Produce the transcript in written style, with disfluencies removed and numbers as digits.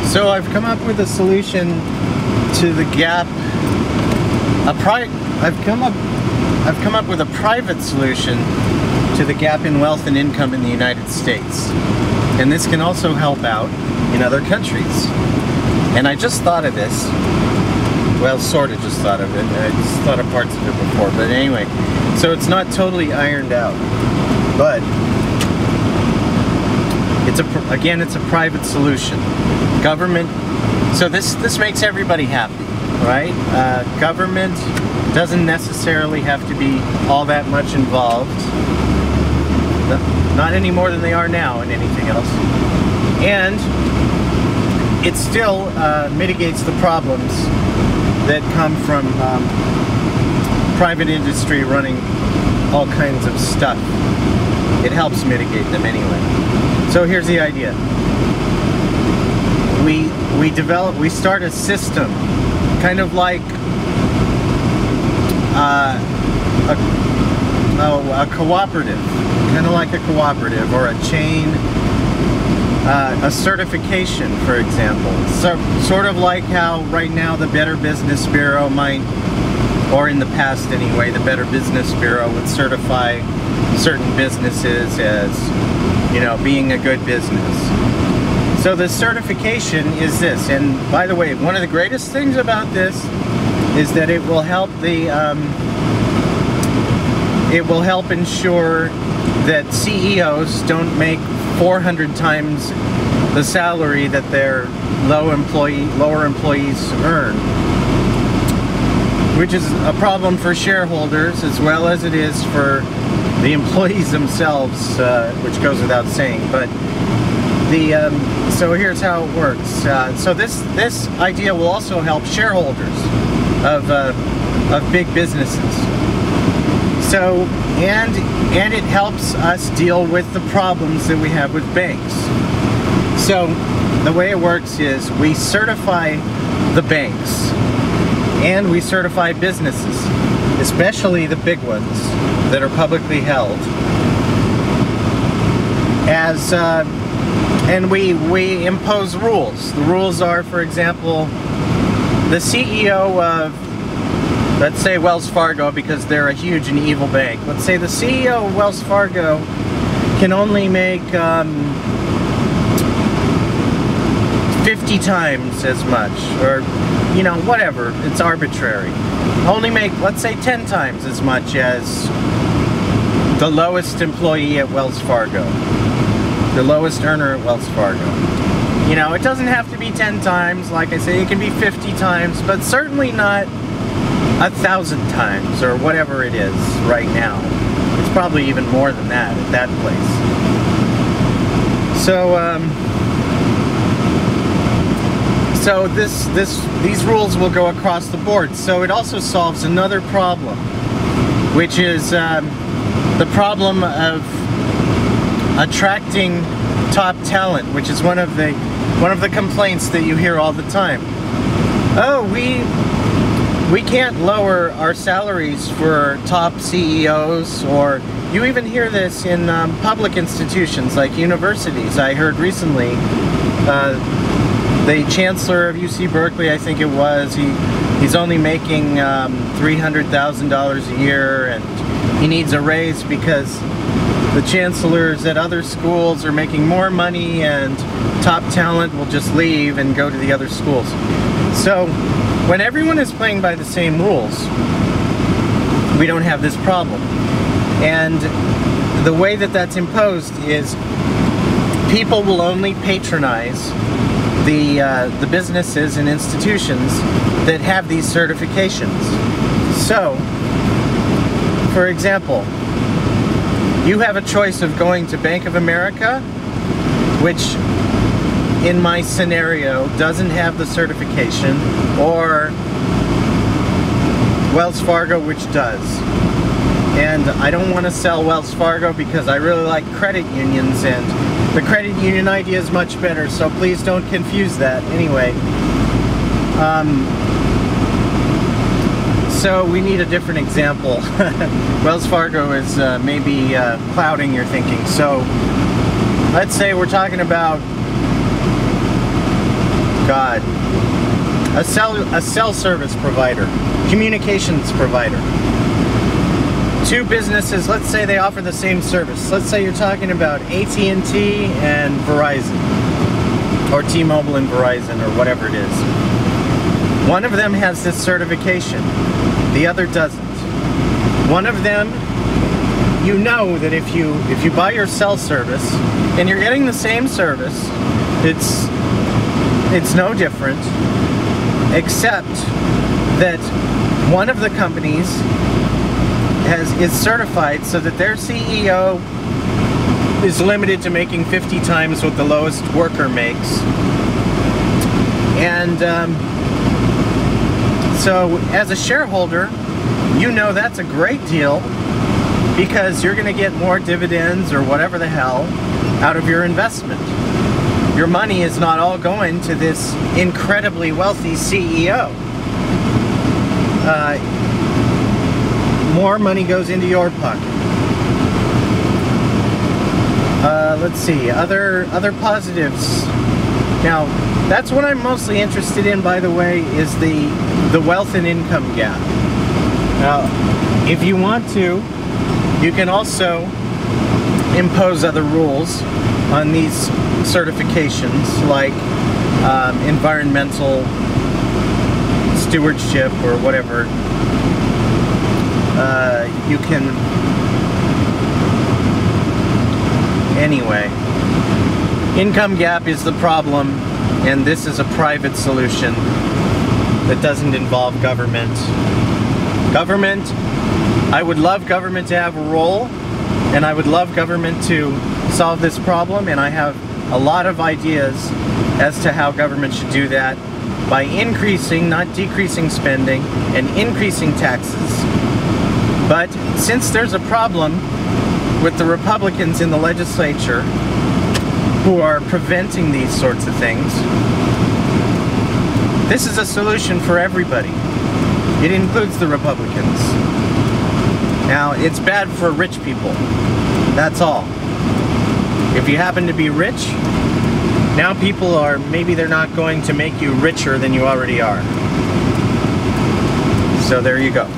So I've come up with a solution to the gap. I've come up with a private solution to the gap in wealth and income in the United States. And this can also help out in other countries. And I just thought of this. Well, sort of just thought of it. I just thought of parts of it before. But anyway, so it's not totally ironed out. But again, it's a private solution. Government, so this makes everybody happy, right? Government doesn't necessarily have to be all that much involved. Not any more than they are now in anything else. And it still mitigates the problems that come from private industry running all kinds of stuff. It helps mitigate them anyway. So here's the idea. We start a system, kind of like a cooperative, or a chain, a certification, for example. So, sort of like how right now the Better Business Bureau might, or in the past anyway, the Better Business Bureau would certify certain businesses as, you know, being a good business. So the certification is this, and by the way, one of the greatest things about this is that it will help ensure that CEOs don't make 400 times the salary that their lower employees earn, which is a problem for shareholders as well as it is for the employees themselves, which goes without saying. But so here's how it works. So this idea will also help shareholders of big businesses. So and it helps us deal with the problems that we have with banks. So the way it works is we certify the banks and we certify businesses, especially the big ones that are publicly held, as and we impose rules. The rules are, for example, the CEO of, let's say, Wells Fargo, because they're a huge and evil bank. Let's say the CEO of Wells Fargo can only make 50 times as much, or, you know, whatever. It's arbitrary. Only make, let's say, 10 times as much as the lowest employee at Wells Fargo. The lowest earner at Wells Fargo. You know, it doesn't have to be 10 times, like I say, it can be 50 times, but certainly not 1,000 times, or whatever it is right now. It's probably even more than that at that place. So these rules will go across the board. So it also solves another problem, which is the problem of attracting top talent, which is one of the complaints that you hear all the time. Oh, we can't lower our salaries for top CEOs, or you even hear this in public institutions like universities. I heard recently the chancellor of UC Berkeley, I think it was, he's only making $300,000 a year, and he needs a raise because the chancellors at other schools are making more money and top talent will just leave and go to the other schools. So when everyone is playing by the same rules, we don't have this problem. And the way that that's imposed is people will only patronize the businesses and institutions that have these certifications. So, for example, you have a choice of going to Bank of America, which in my scenario doesn't have the certification, or Wells Fargo, which does. And I don't want to sell Wells Fargo because I really like credit unions, and the credit union idea is much better, so please don't confuse that. Anyway, so we need a different example. Wells Fargo is maybe clouding your thinking. So let's say we're talking about God, a cell service provider, communications provider. Two businesses, let's say they offer the same service. Let's say you're talking about AT&T and Verizon, or T-Mobile and Verizon, or whatever it is. One of them has this certification, the other doesn't. One of them, you know that if you buy your cell service and you're getting the same service, it's no different, except that one of the companies is certified so that their CEO is limited to making 50 times what the lowest worker makes. And so as a shareholder, you know that's a great deal because you're going to get more dividends or whatever the hell out of your investment. Your money is not all going to this incredibly wealthy CEO. More money goes into your pocket. Let's see, other positives. Now, that's what I'm mostly interested in, by the way, is the wealth and income gap. Now, if you want to, you can also impose other rules on these certifications, like environmental stewardship or whatever. You can... Anyway, income gap is the problem, and this is a private solution that doesn't involve government. Government, I would love government to have a role, and I would love government to solve this problem, and I have a lot of ideas as to how government should do that by increasing, not decreasing spending, and increasing taxes. But since there's a problem with the Republicans in the legislature who are preventing these sorts of things, this is a solution for everybody. It includes the Republicans. Now, it's bad for rich people. That's all. If you happen to be rich, now people are, maybe they're not going to make you richer than you already are. So there you go.